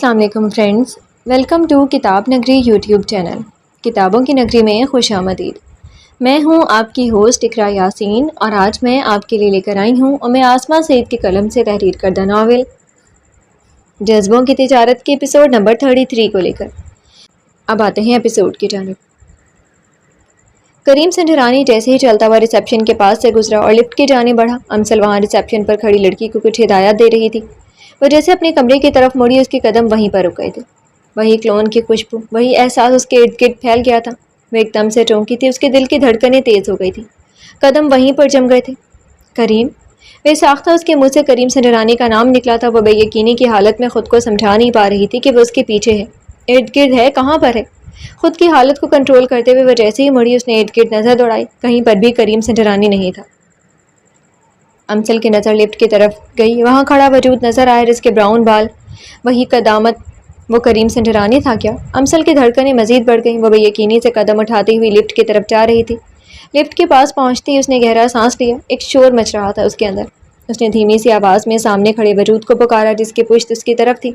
السلام علیکم friends, welcome to کتاب نگری یوٹیوب چینل۔ کتابوں کی نگری میں خوش آمدید۔ میں ہوں آپ کی ہوسٹ اقرا یاسین، اور آج میں آپ کے لیے لے کر آئی ہوں ام آسماں سعید کے قلم سے تحریر کردہ ناول جذبوں کی تجارت کے ایپیسوڈ نمبر 33 کو لے کر۔ اب آتے ہیں ایپیسوڈ کی جانب۔ کریم سنجرانی جیسے ہی چلتا ہوا ریسیپشن کے پاس سے گزرا اور لفٹ کی جانب بڑھا، امسل وہاں ریسیپشن پر کھڑی لڑکی کو کچھ ہدایات دے رہی تھی۔ وہ جیسے اپنے کمرے کی طرف مڑی، اس کے قدم وہیں پر رک گئے تھے۔ وہی کلون کی خوشبو، وہی احساس اس کے ارد گرد پھیل گیا تھا۔ وہ ایک دم سے چونکی تھی، اس کے دل کی دھڑکنیں تیز ہو گئی تھی، قدم وہیں پر جم گئے تھے۔ کریم! بے ساختہ اس کے منہ سے کریم سنجرانی کا نام نکلا تھا۔ وہ بے یقینی کی حالت میں خود کو سمجھا نہیں پا رہی تھی کہ وہ اس کے پیچھے ہے، ارد گرد ہے، کہاں پر ہے۔ خود کی حالت کو کنٹرول کرتے ہوئے وہ جیسے ہی مڑی، اس نے ارد گرد نظر دوڑائی، کہیں پر بھی کریم سنجرانی نہیں تھا۔ امسل کی نظر لفٹ کی طرف گئی، وہاں کھڑا وجود نظر آیا جس کے براؤن بال، وہی قدامت، وہ کریم سنجرانی تھا کیا؟ امسل کی دھڑکنیں مزید بڑھ گئیں۔ وہ بے یقینی سے قدم اٹھاتی ہوئی لفٹ کی طرف جا رہی تھی۔ لفٹ کے پاس پہنچتی اس نے گہرا سانس لیا۔ ایک شور مچ رہا تھا اس کے اندر۔ اس نے دھیمی سی آواز میں سامنے کھڑے وجود کو پکارا جس کی پشت اس کی طرف تھی۔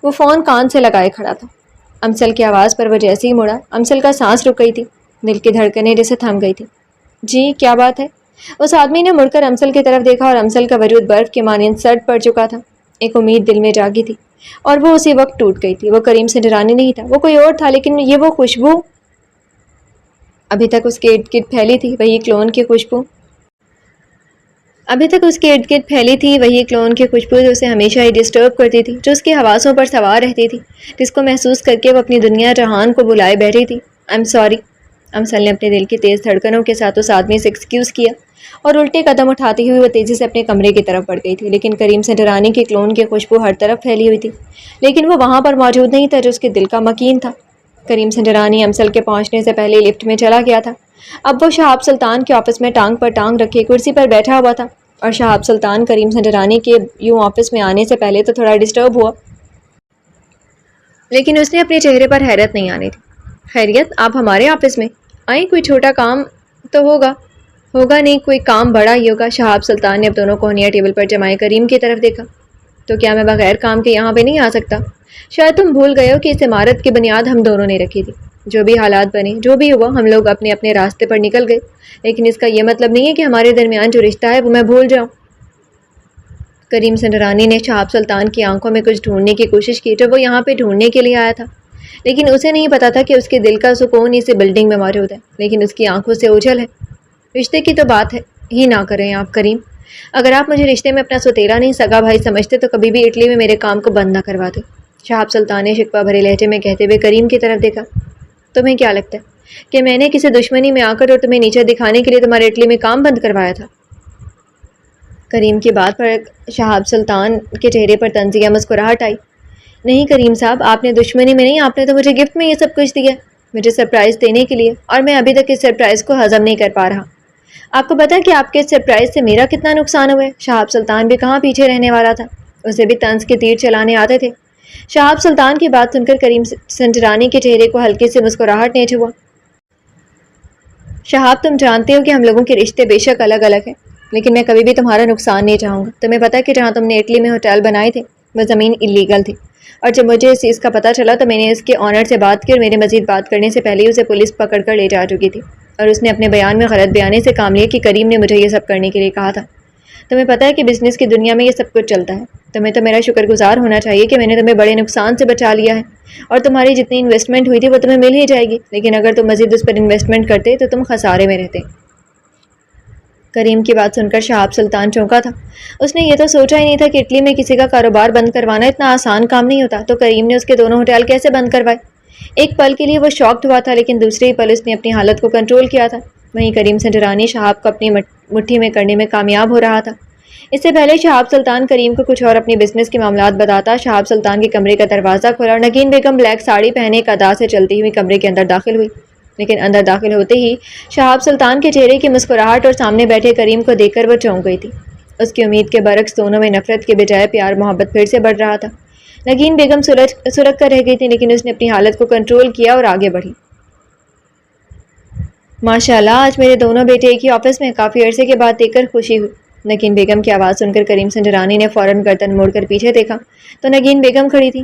وہ فون کان سے لگائے کھڑا تھا۔ امسل کی آواز پر وہ جیسے ہی مڑا، امسل کا سانس رک گئی تھی، دل کی دھڑکنیں جیسے تھم گئی تھی۔ جی کیا بات ہے؟ اس آدمی نے مڑ کر امسل کی طرف دیکھا اور امسل کا وجود برف کے مانند سرد پڑ چکا تھا۔ ایک امید دل میں جاگی تھی اور وہ اسی وقت ٹوٹ گئی تھی۔ وہ کریم سنجرانی نہیں تھا، وہ کوئی اور تھا، لیکن یہ وہ خوشبو ابھی تک اس کے ارد گرد پھیلی تھی، وہی کلون کی خوشبو جو اسے ہمیشہ ہی ڈسٹرب کرتی تھی، جو اس کے حواسوں پر سوار رہتی تھی، جس کو محسوس کر کے وہ اپنی دنیا جہان کو بلائے بیٹھی تھی۔ I'm sorry۔ امسل نے اپنے دل کی تیز دھڑکنوں کے ساتھ اس آدمی سے ایکسکیوز کیا اور الٹے قدم اٹھاتی ہوئی وہ تیزی سے اپنے کمرے کی طرف بڑھ گئی تھی، لیکن کریم سنجرانی کی کلون کی خوشبو ہر طرف پھیلی ہوئی تھی، لیکن وہ وہاں پر موجود نہیں تھا جو اس کے دل کا مکین تھا۔ کریم سنجرانی امسل کے پہنچنے سے پہلے لفٹ میں چلا گیا تھا۔ اب وہ شہاب سلطان کے آفس میں ٹانگ پر ٹانگ رکھے کرسی پر بیٹھا ہوا تھا، اور شہاب سلطان کریم سنجرانی کے یوں آفس میں آنے سے پہلے تو تھوڑا ڈسٹرب ہوا، لیکن اس نے اپنے چہرے پر حیرت نہیں آنے دی۔ خیریت، آپ ہمارے آفس میں آئیں؟ کوئی چھوٹا کام تو ہوگا نہیں، کوئی کام بڑا ہی ہوگا۔ شہاب سلطان نے اب دونوں کوہنیاں ٹیبل پر جمائے کریم کی طرف دیکھا۔ تو کیا میں بغیر کام کے یہاں پہ نہیں آ سکتا؟ شاید تم بھول گئے ہو کہ اس عمارت کی بنیاد ہم دونوں نے رکھی تھی۔ جو بھی حالات بنے، جو بھی ہوا، ہم لوگ اپنے اپنے راستے پر نکل گئے، لیکن اس کا یہ مطلب نہیں ہے کہ ہمارے درمیان جو رشتہ ہے وہ میں بھول جاؤں۔ کریم سنجرانی نے شہاب سلطان کی آنکھوں میں کچھ ڈھونڈنے کی کوشش کی جو وہ یہاں پہ ڈھونڈنے کے لیے آیا تھا، لیکن اسے نہیں پتا تھا کہ اس کے دل کا سکون اسی بلڈنگ میں موجود ہے، لیکن اس کی آنکھوں سے اوجھل ہے۔ رشتے کی تو بات ہے ہی نہ کریں آپ کریم۔ اگر آپ مجھے رشتے میں اپنا سوتیلا نہیں سگا بھائی سمجھتے تو کبھی بھی اٹلی میں میرے کام کو بند نہ کرواتے۔ شہاب سلطان نے شکوہ بھرے لہجے میں کہتے ہوئے کریم کی طرف دیکھا۔ تمہیں کیا لگتا ہے کہ میں نے کسی دشمنی میں آ کر اور تمہیں نیچے دکھانے کے لیے تمہارے اٹلی میں کام بند کروایا تھا؟ کریم کی بات پر شہاب سلطان کے چہرے پر طنزیہ مسکراہٹ آئی۔ نہیں کریم صاحب، آپ نے دشمنی میں نہیں، آپ نے تو مجھے گفٹ میں یہ سب کچھ دیا، مجھے سرپرائز دینے کے لیے، اور میں ابھی تک اس سرپرائز کو ہضم نہیں کر پا رہا۔ آپ کو پتہ ہے کہ آپ کے سرپرائز سے میرا کتنا نقصان ہوا ہے؟ شہاب سلطان بھی کہاں پیچھے رہنے والا تھا، اسے بھی طنز کے تیر چلانے آتے تھے۔ شہاب سلطان کی بات سن کر کریم سنجرانی کے چہرے کو ہلکی سی مسکراہٹ نیچ ہوا۔ شہاب، تم جانتے ہو کہ ہم لوگوں کے رشتے بے شک الگ الگ ہیں، لیکن میں کبھی بھی تمہارا نقصان نہیں چاہوں گا۔ تمہیں پتہ ہے کہ جہاں تم نے اٹلی میں ہوٹل بنائے تھے وہ زمین اللیگل تھی، اور جب مجھے اس چیز کا پتہ چلا تو میں نے اس کے آنر سے بات کی، اور میرے مزید بات کرنے سے پہلے اسے پولیس پکڑ کر لے جا چکی تھی، اور اس نے اپنے بیان میں غلط بیانے سے کام لیا کہ کریم نے مجھے یہ سب کرنے کے لیے کہا تھا۔ تمہیں پتہ ہے کہ بزنس کی دنیا میں یہ سب کچھ چلتا ہے، تمہیں تو میرا شکر گزار ہونا چاہیے کہ میں نے تمہیں بڑے نقصان سے بچا لیا ہے، اور تمہاری جتنی انویسٹمنٹ ہوئی تھی وہ تمہیں مل ہی جائے گی، لیکن اگر تم مزید اس پر انویسٹمنٹ کرتے تو تم خسارے میں رہتے۔ کریم کی بات سن کر شہاب سلطان چونکا تھا۔ اس نے یہ تو سوچا ہی نہیں تھا کہ اٹلی میں کسی کا کاروبار بند کروانا اتنا آسان کام نہیں ہوتا، تو کریم نے اس کے دونوں ہوٹل کیسے بند کروائے؟ ایک پل کے لیے وہ شاکڈ ہوا تھا، لیکن دوسرے ہی پل اس نے اپنی حالت کو کنٹرول کیا تھا۔ وہیں کریم سنجرانی شہاب کو اپنی مٹھی میں کرنے میں کامیاب ہو رہا تھا۔ اس سے پہلے شہاب سلطان کریم کو کچھ اور اپنی بزنس کے معاملات بتاتا، شہاب سلطان کے کمرے کا دروازہ کھولا اور نگین بیگم بلیک ساڑی پہنے ایک ادا سے چلتی ہوئی کمرے کے اندر داخل ہوئی، لیکن اندر داخل ہوتے ہی شہاب سلطان کے چہرے کی مسکراہٹ اور سامنے بیٹھے کریم کو دیکھ کر وہ چونک گئی تھی۔ اس کی امید کے برعکس دونوں میں نفرت کے بجائے پیار محبت پھر سے بڑھ رہا تھا۔ نگین بیگم سرک کر رہ گئی تھی، لیکن اس نے اپنی حالت کو کنٹرول کیا اور آگے بڑھی۔ ماشاءاللہ، آج میرے دونوں بیٹے ایک ہی آفس میں، کافی عرصے کے بعد دیکھ کر خوشی ہوئی۔ نگین بیگم کی آواز سن کر کریم سنجرانی نے فوراً گردن موڑ کر پیچھے دیکھا تو نگین بیگم کھڑی تھی۔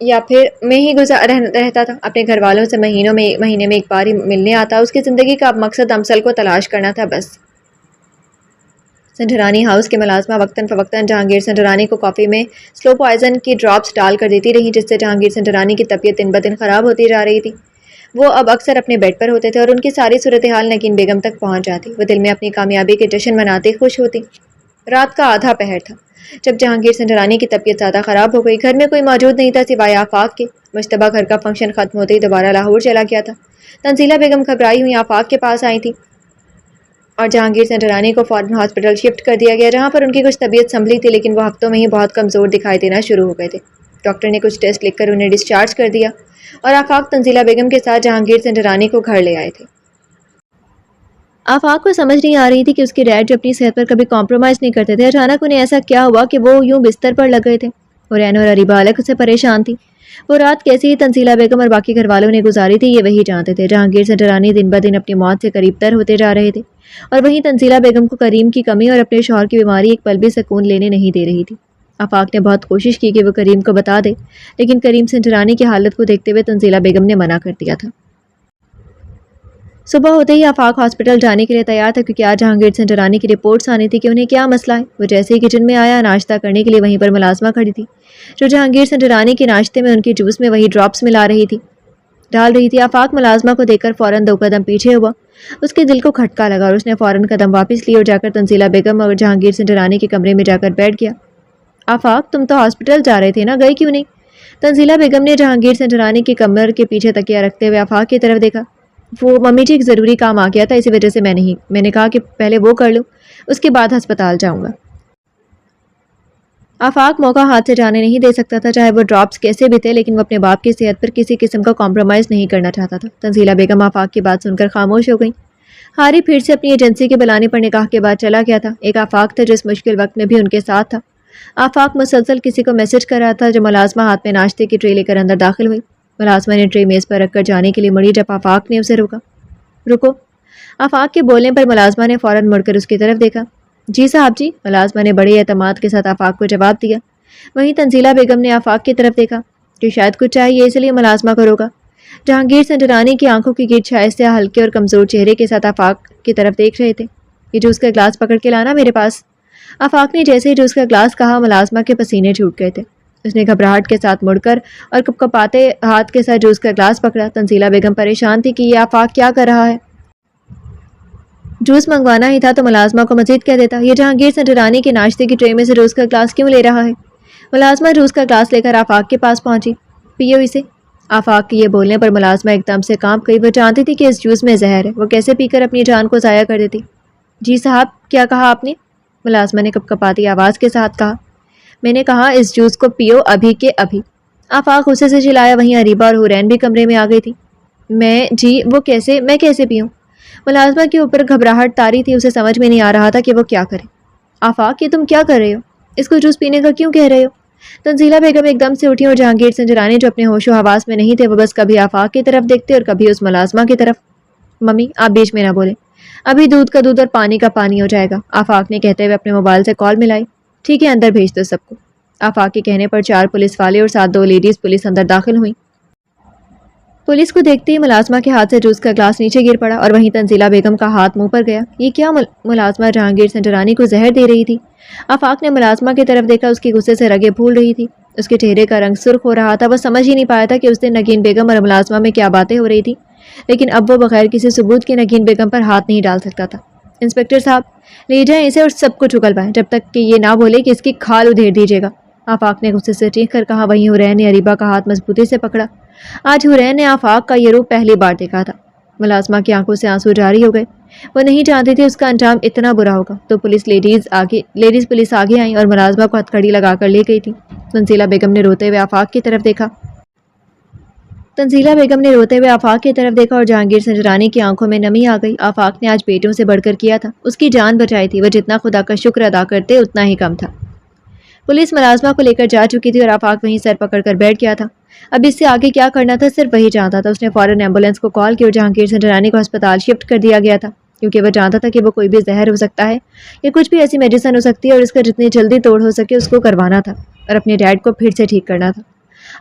یا پھر میں ہی رہتا تھا. اپنے گھر والوں سے مہینے میں ایک بار ہی ملنے آتا. اس کی زندگی کا اب مقصد امسل کو تلاش کرنا تھا بس. سنڈرانی ہاؤس کے ملازمہ وقتاً فوقتاً جہانگیر سنڈرانی کو کافی میں سلو پوائزن کی ڈراپس ڈال کر دیتی رہی، جس سے جہانگیر سنڈرانی کی طبیعت دن بدن خراب ہوتی جا رہی تھی. وہ اب اکثر اپنے بیڈ پر ہوتے تھے اور ان کی ساری صورتحال نگین بیگم تک پہنچ جاتی. وہ دل میں اپنی کامیابی کے جشن مناتے خوش ہوتی. رات کا آدھا پہر تھا جب جہانگیر سنڈرانی کی طبیعت زیادہ خراب ہو گئی. گھر میں کوئی موجود نہیں تھا سوائے آفاق کے. مشتبہ گھر کا فنکشن ختم ہوتے ہی دوبارہ لاہور چلا گیا تھا. تنزیلہ بیگم گھبرائی ہوئی آفاق کے پاس آئی تھی اور جہانگیر سنڈرانی کو فوراً ہاسپٹل شفٹ کر دیا گیا، جہاں پر ان کی کچھ طبیعت سنبھلی تھی، لیکن وہ ہفتوں میں ہی بہت کمزور دکھائی دینا شروع ہو گئے تھے. ڈاکٹر نے کچھ ٹیسٹ لکھ کر انہیں ڈسچارج کر دیا اور آفاق تنزیلہ بیگم کے ساتھ جہانگیر سنڈرانی کو گھر لے آئے تھے. آفاق کو سمجھ نہیں آ رہی تھی کہ اس کے ڈیڈ جو اپنی صحت پر کبھی کمپرومائز نہیں کرتے تھے، اچانک انہیں ایسا کیا ہوا کہ وہ یوں بستر پر لگ گئے تھے. حورین اور اریبہ الگ سے پریشان تھی. وہ رات کیسی ہی تنزیلہ بیگم اور باقی گھر والوں نے گزاری تھی یہ وہی جانتے تھے. جہانگیر سنڈرانی دن بدن اپنی موت سے قریب تر ہوتے جا رہے تھے اور وہیں تنزیلہ بیگم کو کریم کی کمی اور اپنے شوہر کی بیماری ایک پل بھی سکون لینے نہیں دے رہی تھی. آفاق نے بہت کوشش کی کہ وہ کریم کو بتا دے، لیکن کریم سنڈرانی کی حالت کو دیکھتے ہوئے تنزیلہ بیگم نے منع کر دیا تھا. صبح ہوتے ہی آفاق ہاسپٹل جانے کے لیے تیار تھا کیونکہ آج جہانگیر سنڈرانی کی رپورٹس آنی تھی کہ انہیں کیا مسئلہ ہے. وہ جیسے ہی کچن میں آیا ناشتہ کرنے کے لیے وہیں پر ملازمہ کھڑی تھی جو جہانگیر سنڈرانی کے ناشتے میں ان کی جوس میں وہی ڈراپس ڈال رہی تھی. آفاق ملازمہ کو دیکھ کر فوراً 2 قدم پیچھے ہوا. اس کے دل کو کھٹکا لگا اور اس نے فوراً قدم واپس لی اور جا کر تنزیلہ بیگم اور جہانگیر سنڈرانی کے کمرے میں جا کر بیٹھ گیا. آفاق تم تو ہاسپٹل جا رہے تھے نا، گئے کیوں نہیں؟ تنزیلہ بیگم نے جہانگیر سنڈرانی کے کمر کے پیچھے تکیہ رکھتے ہوئے آفاق کی طرف دیکھا. وہ ممی جی ایک ضروری کام آ گیا تھا، اسی وجہ سے میں نے کہا کہ پہلے وہ کر لوں، اس کے بعد ہسپتال جاؤں گا. آفاق موقع ہاتھ سے جانے نہیں دے سکتا تھا، چاہے وہ ڈراپس کیسے بھی تھے، لیکن وہ اپنے باپ کی صحت پر کسی قسم کا کمپرومائز نہیں کرنا چاہتا تھا. تنزیلہ بیگم آفاق کی بات سن کر خاموش ہو گئیں. ہاری پھر سے اپنی ایجنسی کے بلانے پر نکاح کے بعد چلا گیا تھا. ایک آفاق تھا جو اس مشکل وقت میں بھی ان کے ساتھ تھا. آفاق مسلسل کسی کو میسج کر رہا تھا. جو ملازمہ ہاتھ میں ناشتے کی ٹرے لے کر اندر داخل ہوئی. ملازمہ نے ٹرے میز پر رکھ کر جانے کے لیے مڑی جب آفاق نے اسے رکو. آفاق کے بولنے پر ملازمہ نے فوراً مڑ کر اس کی طرف دیکھا. جی صاحب جی، ملازمہ نے بڑے اعتماد کے ساتھ آفاق کو جواب دیا. وہیں تنزیلہ بیگم نے آفاق کی طرف دیکھا کہ شاید کچھ چاہیے اس لیے ملازمہ کو روکا. جہانگیر سنڈرانی کی آنکھوں کی گرد چھائے سے ہلکے اور کمزور چہرے کے ساتھ آفاق کی طرف دیکھ رہے تھے. یہ جوس کا گلاس پکڑ کے لانا میرے پاس. آفاق نے جیسے ہی جوس کا گلاس کہا ملازمہ کے پسینے چھوٹ گئے تھے. اس نے گھبراہٹ کے ساتھ مڑ کر اور کپکپاتے ہاتھ کے ساتھ جوس کا گلاس پکڑا. تنزیلہ بیگم پریشان تھی کہ یہ آفاق کیا کر رہا ہے. جوس منگوانا ہی تھا تو ملازمہ کو مزید کہہ دیتا. یہ جہانگیر سنڈرانی کے ناشتے کی ٹرے میں سے جوس کا گلاس کیوں لے رہا ہے؟ ملازمہ جوس کا گلاس لے کر آفاق کے پاس پہنچی. پیو اسے. آفاق کے یہ بولنے پر ملازمہ ایک دم سے کانپ گئی. وہ جانتی تھی کہ اس جوس میں زہر ہے، وہ کیسے پی کر اپنی جان کو ضائع کر دیتی. جی صاحب کیا کہا آپ نے؟ ملازمہ نے کپکپاتی آواز کے ساتھ کہا. میں نے کہا اس جوس کو پیو ابھی کے ابھی. آفاق غصے سے چلایا. وہیں اریبہ اور حورین بھی کمرے میں آ گئی تھی. میں کیسے پیوں؟ ملازمہ کے اوپر گھبراہٹ طاری تھی. اسے سمجھ میں نہیں آ رہا تھا کہ وہ کیا کرے. آفاق یہ تم کیا کر رہے ہو؟ اس کو جوس پینے کا کیوں کہہ رہے ہو؟ تنزیلہ بیگم ایک دم سے اٹھی اور جہانگیر سنڈرانی جو اپنے ہوش و حواس میں نہیں تھے وہ بس کبھی آفاق کی طرف دیکھتے اور کبھی اس ملازمہ کی طرف. ممی آپ بیچ میں نہ بولیں، ابھی دودھ کا دودھ اور پانی کا پانی ہو جائے گا، آفاق نے کہتے ہوئے اپنے موبائل سے کال ملائی. ٹھیک ہے اندر بھیج دو سب کو. آفاق کے کہنے پر 4 پولیس والے اور ساتھ 2 لیڈیز پولیس اندر داخل ہوئیں. پولیس کو دیکھتے ہی ملازمہ کے ہاتھ سے جوس کا گلاس نیچے گر پڑا اور وہیں تنزیلہ بیگم کا ہاتھ منہ پر گیا. یہ کیا ملازمہ جہانگیر سنڈرانی کو زہر دے رہی تھی. آفاق نے ملازمہ کی طرف دیکھا. اس کی غصے سے رگیں پھول رہی تھی. اس کے چہرے کا رنگ سرخ ہو رہا تھا. وہ سمجھ ہی نہیں پایا تھا کہ اس دن نگین بیگم اور ملازمہ میں کیا باتیں ہو رہی تھی، لیکن اب وہ بغیر کسی ثبوت کے نگین بیگم پر ہاتھ نہیں ڈال سکتا تھا. انسپکٹر صاحب لے جائیں اسے اور سب کو چگلوائیں جب تک کہ یہ نہ بولے کہ اس کی کھال ادھیڑ دیجیے گا. آفاق نے غصے سے چیخ کر کہا. وہیں حورین نے اریبہ کا ہاتھ مضبوطی سے پکڑا. آج حورین نے آفاق کا یہ روپ پہلی بار دیکھا تھا. ملازمہ کی آنکھوں سے آنسو جاری ہو گئے. وہ نہیں جانتی تھی اس کا انجام اتنا برا ہوگا. تو لیڈیز پولیس آگے آئیں اور ملازمہ کو ہتھکڑی لگا کر لے گئی تھی. تنزیلہ بیگم نے روتے ہوئے آفاق کی طرف دیکھا اور جہانگیر سنڈرانی کی آنکھوں میں نمی آ گئی. آفاق نے آج بیٹوں سے بڑھ کر کیا تھا، اس کی جان بچائی تھی. وہ جتنا خدا کا شکر ادا کرتے اتنا ہی کم تھا. پولیس ملازمہ کو لے کر جا چکی تھی اور آفاق وہیں سر پکڑ کر بیٹھ گیا تھا. اب اس سے آگے کیا کرنا تھا صرف وہی جانتا تھا. اس نے فوراً ایمبولینس کو کال کی اور جہانگیر سنڈرانی کو ہسپتال شفٹ کر دیا گیا تھا کیونکہ وہ جانتا تھا کہ وہ کوئی بھی زہر ہو سکتا ہے یا کچھ بھی ایسی میڈیسن ہو سکتی ہے اور اس کا جتنی جلدی توڑ ہو سکے اس کو کروانا تھا اور اپنے ڈیڈ کو پھر سے ٹھیک کرنا تھا.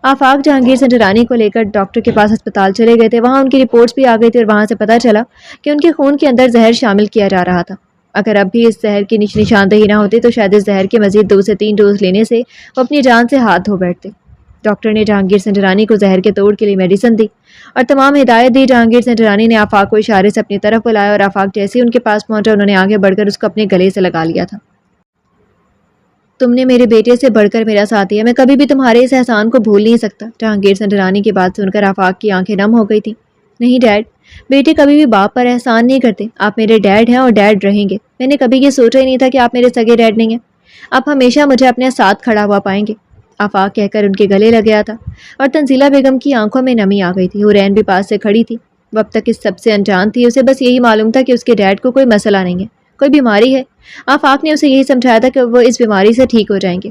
آفاق جہانگیر سنجرانی کو لے کر ڈاکٹر کے پاس ہسپتال چلے گئے تھے. وہاں ان کی رپورٹس بھی آ گئی تھی اور وہاں سے پتہ چلا کہ ان کے خون کے اندر زہر شامل کیا جا رہا تھا. اگر اب بھی اس زہر کی نشاندہی نہ ہوتی تو شاید اس زہر کے مزید 2 سے 3 ڈوز لینے سے وہ اپنی جان سے ہاتھ دھو بیٹھتے. ڈاکٹر نے جہانگیر سنجرانی کو زہر کے توڑ کے لیے میڈیسن دی اور تمام ہدایت دی. جہانگیر سنجرانی نے آفاق کو اشارے سے اپنی طرف بلایا اور آفاق جیسے ہی ان کے پاس پہنچا انہوں نے آگے بڑھ کر اس کو اپنے گلے سے لگا لیا تھا. تم نے میرے بیٹے سے بڑھ کر میرا ساتھ دیا. میں کبھی بھی تمہارے اس احسان کو بھول نہیں سکتا. جہانگیر سنجرانی کی بات سن کر آفاق کی آنکھیں نم ہو گئی تھیں. نہیں ڈیڈ، بیٹے کبھی بھی باپ پر احسان نہیں کرتے. آپ میرے ڈیڈ ہیں اور ڈیڈ رہیں گے. میں نے کبھی یہ سوچا ہی نہیں تھا کہ آپ میرے سگے ڈیڈ نہیں ہیں. آپ ہمیشہ مجھے اپنے ساتھ کھڑا ہوا پائیں گے. آفاق کہہ کر ان کے گلے لگ گیا تھا اور تنزیلہ بیگم کی آنکھوں میں نمی آ گئی تھی. حورین بھی پاس سے کھڑی تھی. وہ اب تک اس سب سے انجان تھی. اسے بس یہی معلوم تھا کہ اس کے ڈیڈ کو کوئی مسئلہ نہیں ہے، کوئی بیماری ہے. آفاق نے اسے یہی سمجھایا تھا کہ وہ اس بیماری سے ٹھیک ہو جائیں گے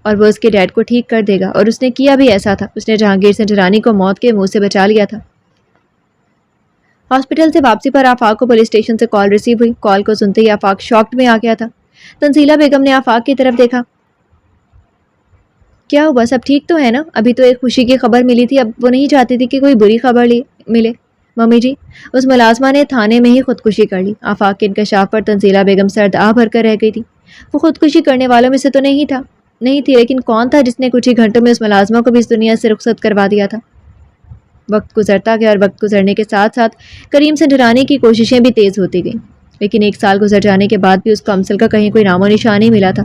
اور وہ اس کے ڈیڈ کو ٹھیک کر دے گا، اور اس نے کیا بھی ایسا تھا. اس نے جہانگیر سنجرانی کو موت کے منہ سے بچا لیا تھا. ہاسپٹل سے واپسی پر آفاق کو پولیس اسٹیشن سے کال ریسیو ہوئی. کال کو سنتے ہی آفاق شاکڈ میں آ گیا تھا. تنزیلہ بیگم نے آفاق کی طرف دیکھا. کیا ہوا، سب ٹھیک تو ہے نا؟ ابھی تو ایک خوشی کی خبر ملی تھی، اب وہ نہیں چاہتی تھی کہ کوئی بری خبر ملے. ممی جی، اس ملازمہ نے تھانے میں ہی خودکشی کر لی. آفاق کے انکشاف پر تنزیلہ بیگم سرد آہ بھر کر رہ گئی تھی. وہ خودکشی کرنے والوں میں سے تو نہیں تھی، لیکن کون تھا جس نے کچھ ہی گھنٹوں میں اس ملازمہ کو بھی اس دنیا سے رخصت کروا دیا تھا؟ وقت گزرتا گیا اور وقت گزرنے کے ساتھ ساتھ کریم سنجرانی کی کوششیں بھی تیز ہوتی گئیں. لیکن 1 سال گزر جانے کے بعد بھی اس کو امسل کا کہیں کوئی نام و نشان نہیں ملا تھا.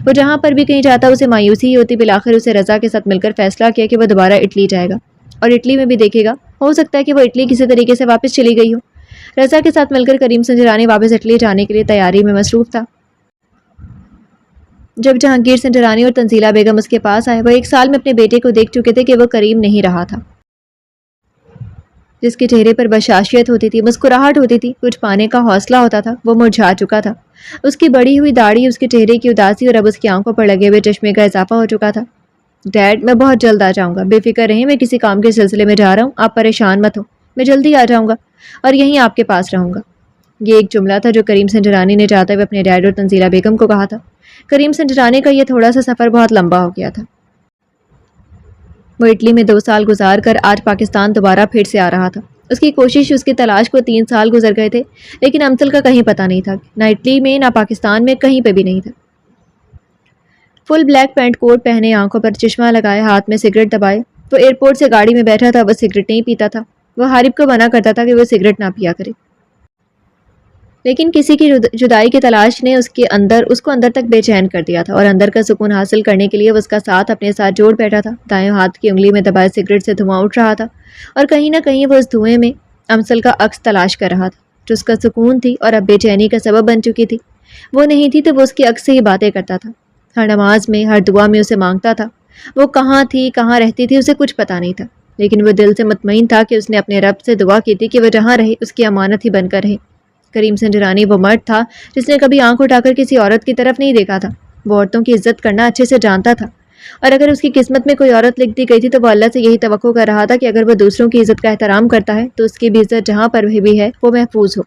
وہ جہاں پر بھی کہیں جاتا اسے مایوسی ہی ہوتی. بالآخر اسے رضا کے ساتھ مل کر فیصلہ کیا کہ وہ دوبارہ اٹلی جائے گا اور اٹلی میں بھی دیکھے گا. ہو سکتا ہے کہ وہ اٹلی کسی طریقے سے واپس چلی گئی ہو. رضا کے ساتھ مل کر کریم سنجرانی واپس اٹلی جانے کے لیے تیاری میں مصروف تھا. جب جہانگیر سنجرانی اور تنزیلہ بیگم اس کے پاس آئے، وہ 1 سال میں اپنے بیٹے کو دیکھ چکے تھے کہ وہ کریم نہیں رہا تھا. جس کے چہرے پر بشاشیت ہوتی تھی، مسکراہٹ ہوتی تھی، کچھ پانے کا حوصلہ ہوتا تھا، وہ مرجھا چکا تھا. اس کی بڑی ہوئی داڑھی، اس کے چہرے کی اداسی اور اب اس کی آنکھوں پر لگے ہوئے چشمے کا اضافہ ہو چکا تھا. ڈیڈ، میں بہت جلد آ جاؤں گا، بے فکر رہیں. میں کسی کام کے سلسلے میں جا رہا ہوں، آپ پریشان مت ہو. میں جلدی آ جاؤں گا اور یہیں آپ کے پاس رہوں گا. یہ ایک جملہ تھا جو کریم سنجرانی نے جاتے ہوئے اپنے ڈیڈ اور تنزیلہ بیگم کو کہا تھا. کریم سنجرانی کا یہ تھوڑا سا سفر بہت لمبا ہو گیا تھا. وہ اٹلی میں 2 سال گزار کر آج پاکستان دوبارہ پھر سے آ رہا تھا. اس کی کوشش، اس کی تلاش کو 3 سال گزر گئے تھے، لیکن امسل کا کہیں پتہ نہیں تھا. نہ اٹلی میں، نہ پاکستان میں، کہیں پہ بھی نہیں تھا. فل بلیک پینٹ کوٹ پہنے، آنکھوں پر چشمہ لگائے، ہاتھ میں سگریٹ دبائے وہ ایئرپورٹ سے گاڑی میں بیٹھا تھا. وہ سگریٹ نہیں پیتا تھا. وہ حارب کو منع کرتا تھا کہ وہ سگریٹ نہ پیا کرے، لیکن کسی کی جدائی کی تلاش نے اس کو اندر تک بے چین کر دیا تھا، اور اندر کا سکون حاصل کرنے کے لیے وہ اس کا ساتھ اپنے ساتھ جوڑ بیٹھا تھا. دائیں ہاتھ کی انگلی میں دبائے سگریٹ سے دھواں اٹھ رہا تھا اور کہیں نہ کہیں وہ اس دھوئیں میں امسل کا عکس تلاش کر رہا تھا جو اس کا سکون تھی اور اب بے چینی کا سبب بن چکی تھی. وہ نہیں تھی تو وہ اس کے عکس سے ہی باتیں کرتا تھا. ہر نماز میں، ہر دعا میں اسے مانگتا تھا. وہ کہاں تھی، کہاں رہتی تھی، اسے کچھ پتہ نہیں تھا، لیکن وہ دل سے مطمئن تھا کہ اس نے اپنے رب سے دعا کی تھی کہ وہ جہاں رہے اس کی امانت ہی بن کر رہے. کریم سنجرانی وہ مرد تھا جس نے کبھی آنکھ اٹھا کر کسی عورت کی طرف نہیں دیکھا تھا. وہ عورتوں کی عزت کرنا اچھے سے جانتا تھا، اور اگر اس کی قسمت میں کوئی عورت لکھ دی گئی تھی تو وہ اللہ سے یہی توقع کر رہا تھا کہ اگر وہ دوسروں کی عزت کا احترام کرتا ہے تو اس کی بھی عزت جہاں پر بھی ہے وہ محفوظ ہو.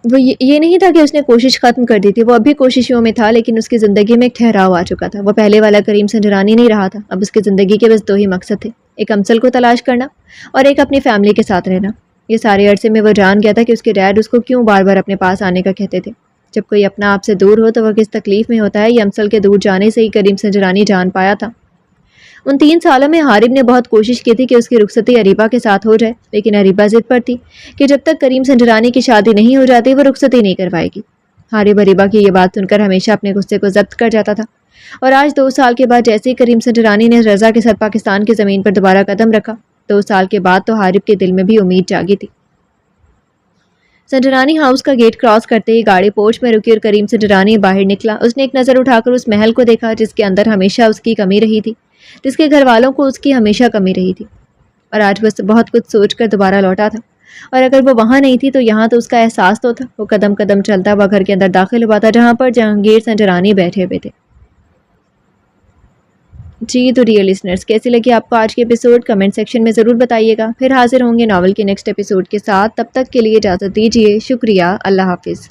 وہ یہ نہیں تھا کہ اس نے کوشش ختم کر دی تھی. وہ اب بھی کوششوں میں تھا، لیکن اس کی زندگی میں ایک ٹھہراؤ آ چکا تھا. وہ پہلے والا کریم سنجرانی نہیں رہا تھا. اب اس کی زندگی کے بس 2 ہی مقصد تھے، ایک امسل کو تلاش کرنا اور ایک اپنی فیملی کے ساتھ رہنا. یہ سارے عرصے میں وہ جان گیا تھا کہ اس کے ڈیڈ اس کو کیوں بار بار اپنے پاس آنے کا کہتے تھے. جب کوئی اپنا آپ سے دور ہو تو وہ کس تکلیف میں ہوتا ہے، یہ امسل کے دور جانے سے ہی کریم سنجرانی جان پایا تھا. ان 3 سالوں میں حارب نے بہت کوشش کی تھی کہ اس کی رخصتی اریبہ کے ساتھ ہو جائے، لیکن اریبہ ضد پر تھی کہ جب تک کریم سنجرانی کی شادی نہیں ہو جاتی وہ رخصتی نہیں کروائے گی. حارب اریبہ کی یہ بات سن کر ہمیشہ اپنے غصے کو ضبط کر جاتا تھا، اور آج 2 سال کے بعد جیسے ہی کریم سنجرانی نے رضا کے ساتھ پاکستان کی زمین پر دوبارہ قدم رکھا، 2 سال کے بعد تو حارب کے دل میں بھی امید جاگی تھی. سنجرانی ہاؤس کا گیٹ کراس کرتے ہی گاڑی پورچ میں رکی اور کریم سنجرانی باہر نکلا. اس نے ایک نظر اٹھا کر اس محل کو دیکھا جس کے اندر ہمیشہ اس کی کمی رہی تھی، جس کے گھر والوں کو اس کی ہمیشہ کمی رہی تھی، اور آج بس بہت کچھ سوچ کر دوبارہ لوٹا تھا. اور اگر وہ وہاں نہیں تھی تو یہاں تو اس کا احساس تو تھا. وہ قدم قدم چلتا ہوا گھر کے اندر داخل ہوا تھا جہاں پر جہانگیر سنجرانی بیٹھے ہوئے تھے. جی تو ڈیئر لسنرز، کیسی لگی آپ کو آج کے ایپیسوڈ؟ کمنٹ سیکشن میں ضرور بتائیے گا. پھر حاضر ہوں گے ناول کے نیکسٹ ایپیسوڈ کے ساتھ. تب تک کے لیے اجازت دیجیے. شکریہ. اللہ حافظ.